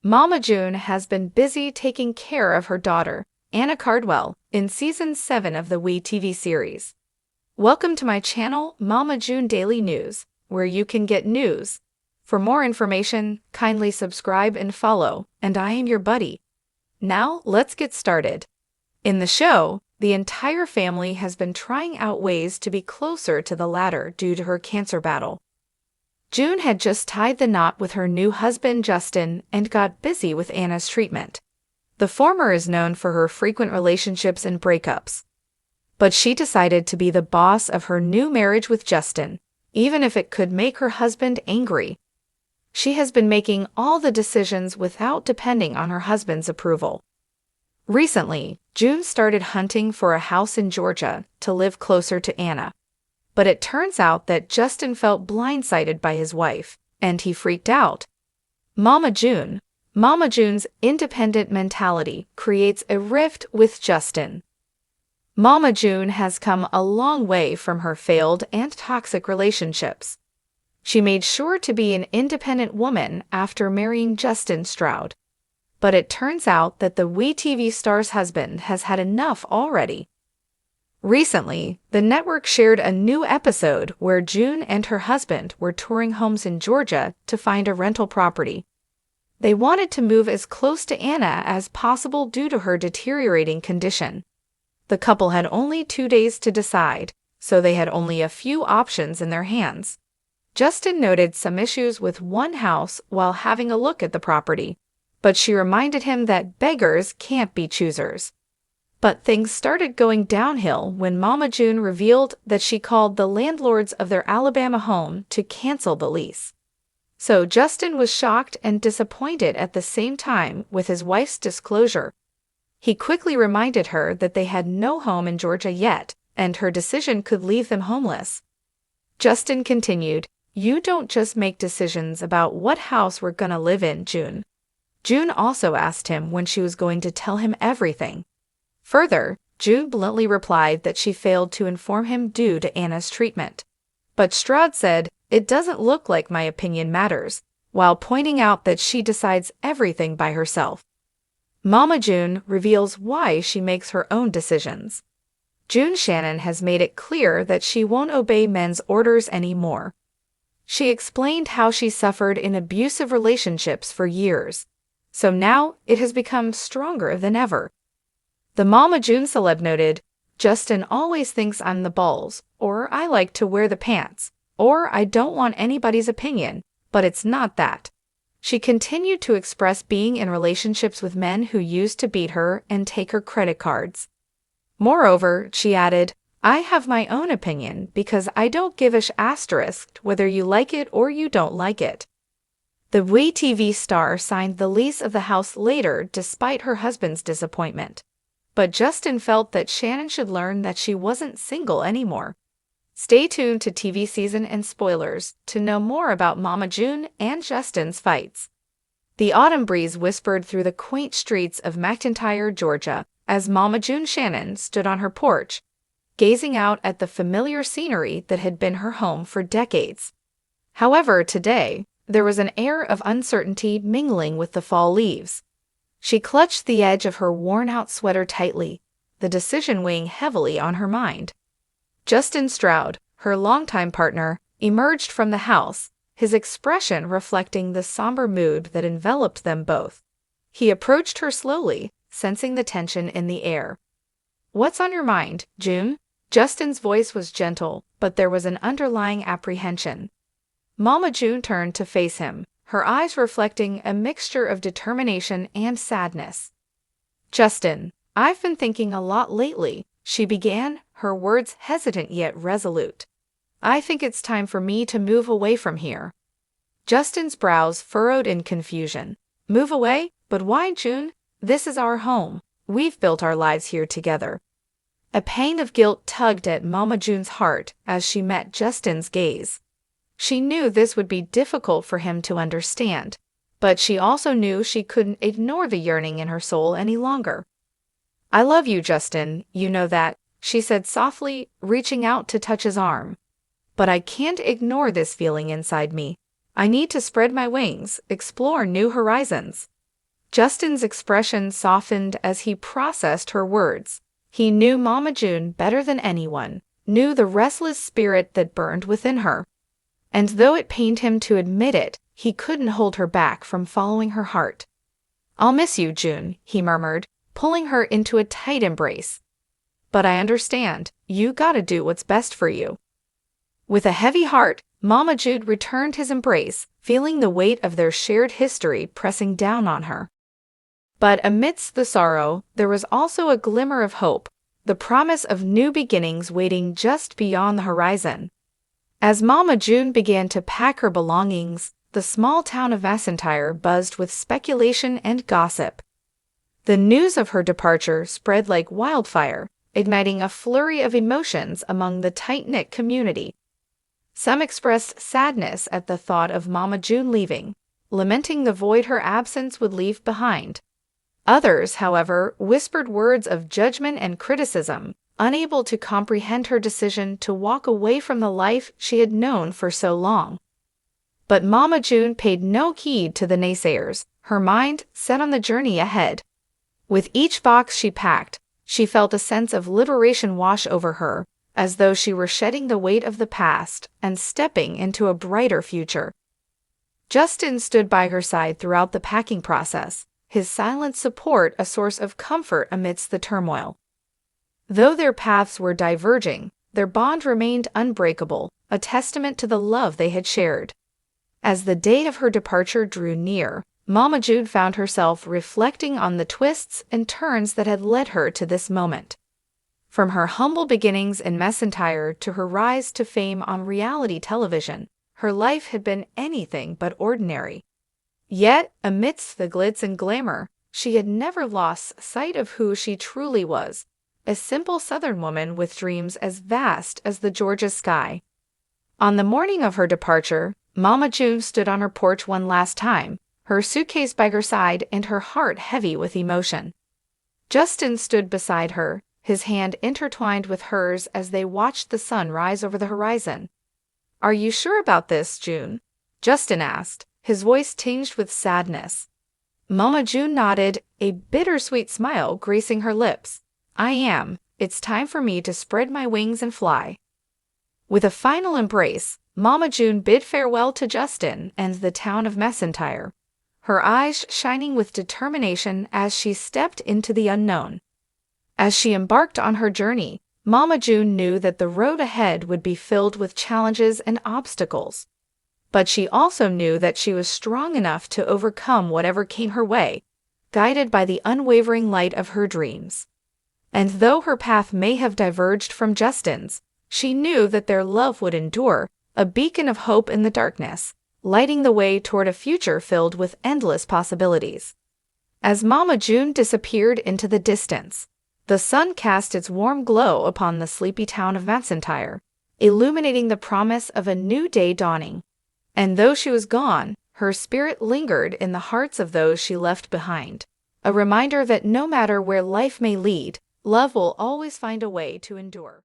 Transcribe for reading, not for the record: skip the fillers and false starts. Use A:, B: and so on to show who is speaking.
A: Mama June has been busy taking care of her daughter, Anna Cardwell, in Season 7 of the WE series. Welcome to my channel, Mama June Daily News, where you can get news. For more information, kindly subscribe and follow, and I am your buddy. Now, let's get started. In the show, the entire family has been trying out ways to be closer to the latter due to her cancer battle. June had just tied the knot with her new husband Justin and got busy with Anna's treatment. The former is known for her frequent relationships and breakups. But she decided to be the boss of her new marriage with Justin, even if it could make her husband angry. She has been making all the decisions without depending on her husband's approval. Recently, June started hunting for a house in Georgia to live closer to Anna. But it turns out that Justin felt blindsided by his wife, and he freaked out. Mama June's independent mentality creates a rift with Justin. Mama June has come a long way from her failed and toxic relationships. She made sure to be an independent woman after marrying Justin Stroud. But it turns out that the WE star's husband has had enough already. Recently, the network shared a new episode where June and her husband were touring homes in Georgia to find a rental property. They wanted to move as close to Anna as possible due to her deteriorating condition. The couple had only 2 days to decide, so they had only a few options in their hands. Justin noted some issues with one house while having a look at the property, but she reminded him that beggars can't be choosers. But things started going downhill when Mama June revealed that she called the landlords of their Alabama home to cancel the lease. So Justin was shocked and disappointed at the same time with his wife's disclosure. He quickly reminded her that they had no home in Georgia yet, and her decision could leave them homeless. Justin continued, "You don't just make decisions about what house we're gonna live in, June." June also asked him when she was going to tell him everything. Further, June bluntly replied that she failed to inform him due to Anna's treatment. But Stroud said, "It doesn't look like my opinion matters," while pointing out that she decides everything by herself. Mama June reveals why she makes her own decisions. June Shannon has made it clear that she won't obey men's orders anymore. She explained how she suffered in abusive relationships for years, so now it has become stronger than ever. The Mama June celeb noted, "Justin always thinks I'm the balls, or I like to wear the pants, or I don't want anybody's opinion, but it's not that." She continued to express being in relationships with men who used to beat her and take her credit cards. Moreover, she added, "I have my own opinion because I don't give a asterisk whether you like it or you don't like it." The WE star signed the lease of the house later despite her husband's disappointment. But Justin felt that Shannon should learn that she wasn't single anymore. Stay tuned to TV season and spoilers to know more about Mama June and Justin's fights. The autumn breeze whispered through the quaint streets of McIntyre, Georgia, as Mama June Shannon stood on her porch, gazing out at the familiar scenery that had been her home for decades. However, today, there was an air of uncertainty mingling with the fall leaves. She clutched the edge of her worn-out sweater tightly, the decision weighing heavily on her mind. Justin Stroud, her longtime partner, emerged from the house, his expression reflecting the somber mood that enveloped them both. He approached her slowly, sensing the tension in the air. "What's on your mind, June?" Justin's voice was gentle, but there was an underlying apprehension. Mama June turned to face him, her eyes reflecting a mixture of determination and sadness. "Justin, I've been thinking a lot lately," she began, her words hesitant yet resolute. "I think it's time for me to move away from here." Justin's brows furrowed in confusion. "Move away? But why, June? This is our home. We've built our lives here together." A pang of guilt tugged at Mama June's heart as she met Justin's gaze. She knew this would be difficult for him to understand, but she also knew she couldn't ignore the yearning in her soul any longer. "I love you, Justin, you know that," she said softly, reaching out to touch his arm. "But I can't ignore this feeling inside me. I need to spread my wings, explore new horizons." Justin's expression softened as he processed her words. He knew Mama June better than anyone, knew the restless spirit that burned within her. And though it pained him to admit it, he couldn't hold her back from following her heart. "I'll miss you, June," he murmured, pulling her into a tight embrace. "But I understand, you gotta do what's best for you." With a heavy heart, Mama June returned his embrace, feeling the weight of their shared history pressing down on her. But amidst the sorrow, there was also a glimmer of hope, the promise of new beginnings waiting just beyond the horizon. As Mama June began to pack her belongings, the small town of Macintyre buzzed with speculation and gossip. The news of her departure spread like wildfire, igniting a flurry of emotions among the tight-knit community. Some expressed sadness at the thought of Mama June leaving, lamenting the void her absence would leave behind. Others, however, whispered words of judgment and criticism, unable to comprehend her decision to walk away from the life she had known for so long. But Mama June paid no heed to the naysayers, her mind set on the journey ahead. With each box she packed, she felt a sense of liberation wash over her, as though she were shedding the weight of the past and stepping into a brighter future. Justin stood by her side throughout the packing process, his silent support a source of comfort amidst the turmoil. Though their paths were diverging, their bond remained unbreakable, a testament to the love they had shared. As the date of her departure drew near, Mama June found herself reflecting on the twists and turns that had led her to this moment. From her humble beginnings in Macintyre to her rise to fame on reality television, her life had been anything but ordinary. Yet, amidst the glitz and glamour, she had never lost sight of who she truly was, a simple Southern woman with dreams as vast as the Georgia sky. On the morning of her departure, Mama June stood on her porch one last time, her suitcase by her side and her heart heavy with emotion. Justin stood beside her, his hand intertwined with hers as they watched the sun rise over the horizon. "Are you sure about this, June?" Justin asked, his voice tinged with sadness. Mama June nodded, a bittersweet smile gracing her lips. "I am. It's time for me to spread my wings and fly." With a final embrace, Mama June bid farewell to Justin and the town of Macintyre, her eyes shining with determination as she stepped into the unknown. As she embarked on her journey, Mama June knew that the road ahead would be filled with challenges and obstacles. But she also knew that she was strong enough to overcome whatever came her way, guided by the unwavering light of her dreams. And though her path may have diverged from Justin's, she knew that their love would endure, a beacon of hope in the darkness, lighting the way toward a future filled with endless possibilities. As Mama June disappeared into the distance, the sun cast its warm glow upon the sleepy town of Macintyre, illuminating the promise of a new day dawning. And though she was gone, her spirit lingered in the hearts of those she left behind, a reminder that no matter where life may lead, love will always find a way to endure.